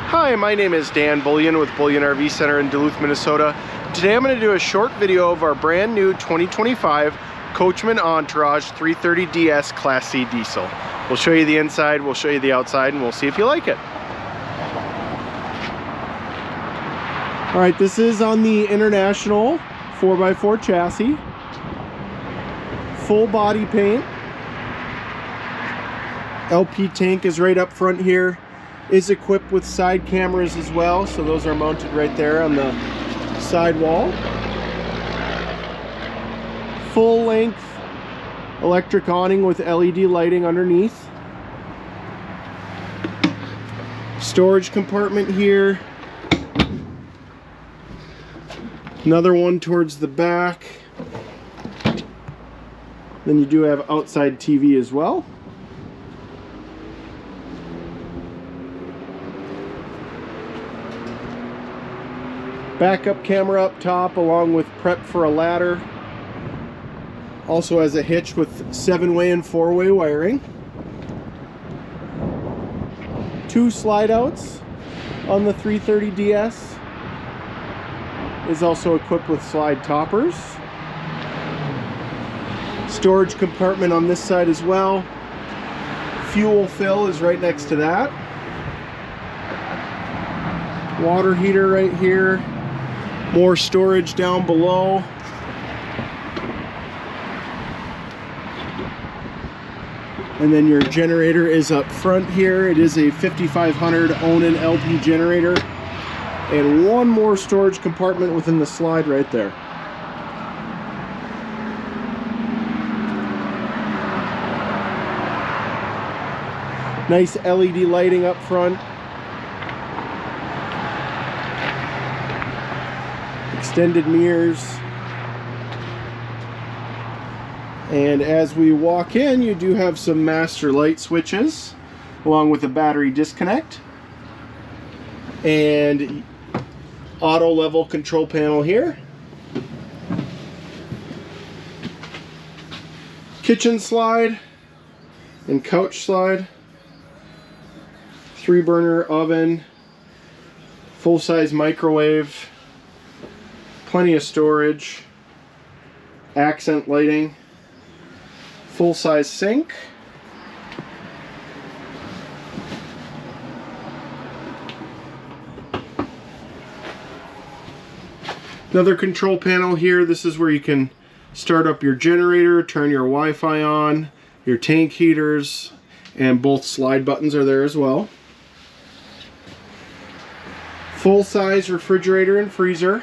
Hi, my name is Dan Bullion with Bullion RV Center in Duluth, Minnesota. Today I'm going to do a short video of our brand new 2025 Coachmen Entourage 330DS Class C diesel. We'll show you the inside, we'll show you the outside, and we'll see if you like it. All right, this is on the International 4x4 chassis. Full body paint. LP tank is right up front here. Is equipped with side cameras as well, so those are mounted right there on the side wall. Full length electric awning with LED lighting underneath. Storage compartment here. Another one towards the back. Then you do have outside TV as well. Backup camera up top along with prep for a ladder. Also has a hitch with 7-way and 4-way wiring. 2 slide outs on the 330DS. Is also equipped with slide toppers. Storage compartment on this side as well. Fuel fill is right next to that. Water heater right here. More storage down below. And then your generator is up front here. It is a 5500 Onan LP generator. And one more storage compartment within the slide right there. Nice LED lighting up front. Extended mirrors. And as we walk in, you do have some master light switches along with a battery disconnect and auto level control panel here. Kitchen slide and couch slide. 3-burner oven, full-size microwave. Plenty of storage, accent lighting, full-size sink, another control panel here. This is where you can start up your generator, turn your Wi-Fi on, your tank heaters, and both slide buttons are there as well. Full-size refrigerator and freezer.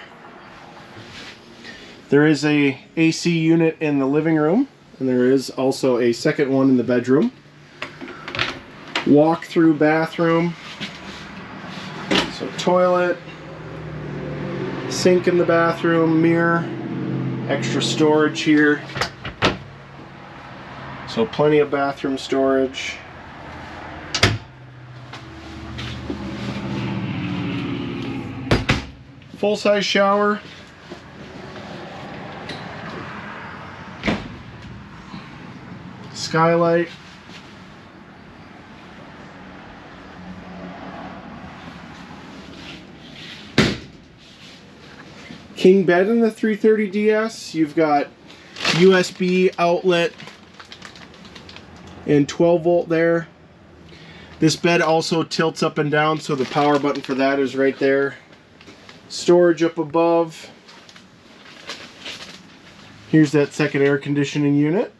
There is a AC unit in the living room, and there is also a second one in the bedroom. Walk-through bathroom. So toilet, sink in the bathroom, mirror, extra storage here. So plenty of bathroom storage. Full-size shower. Skylight. King bed in the 330DS. You've got USB outlet and 12 volt there. This bed also tilts up and down, so the power button for that is right there. Storage up above. Here's that second air conditioning unit.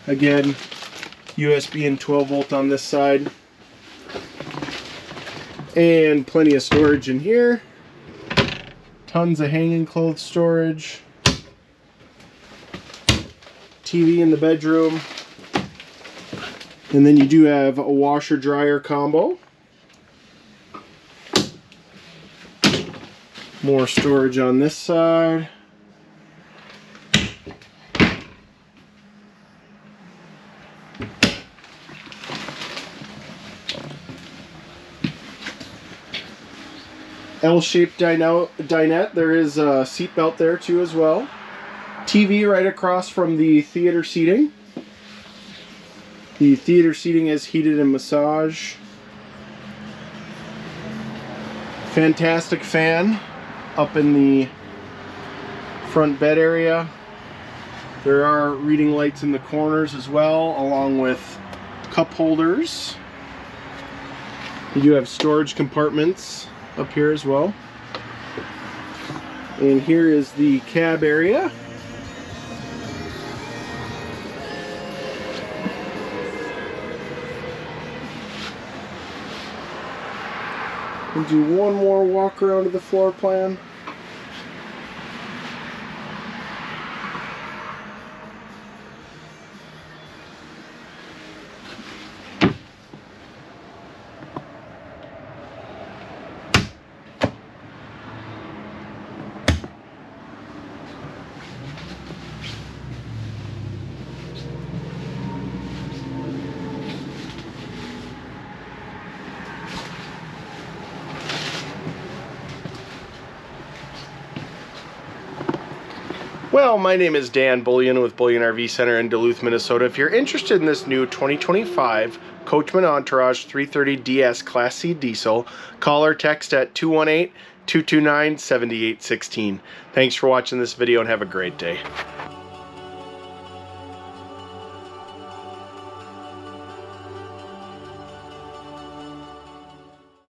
Again, USB and 12 volt on this side. And plenty of storage in here. Tons of hanging clothes storage. TV in the bedroom. And then you do have a washer dryer combo. More storage on this side. L-shaped dinette. There is a seat belt there too as well. TV right across from the theater seating. The theater seating is heated and massage. Fantastic fan up in the front bed area. There are reading lights in the corners as well, along with cup holders. You do have storage compartments up here as well. And here is the cab area. We'll do one more walk around to the floor plan. Well, my name is Dan Bullion with Bullion RV Center in Duluth, Minnesota. If you're interested in this new 2025 Coachmen Entourage 330DS Class C diesel, call or text at 218-229-7816. Thanks for watching this video and have a great day.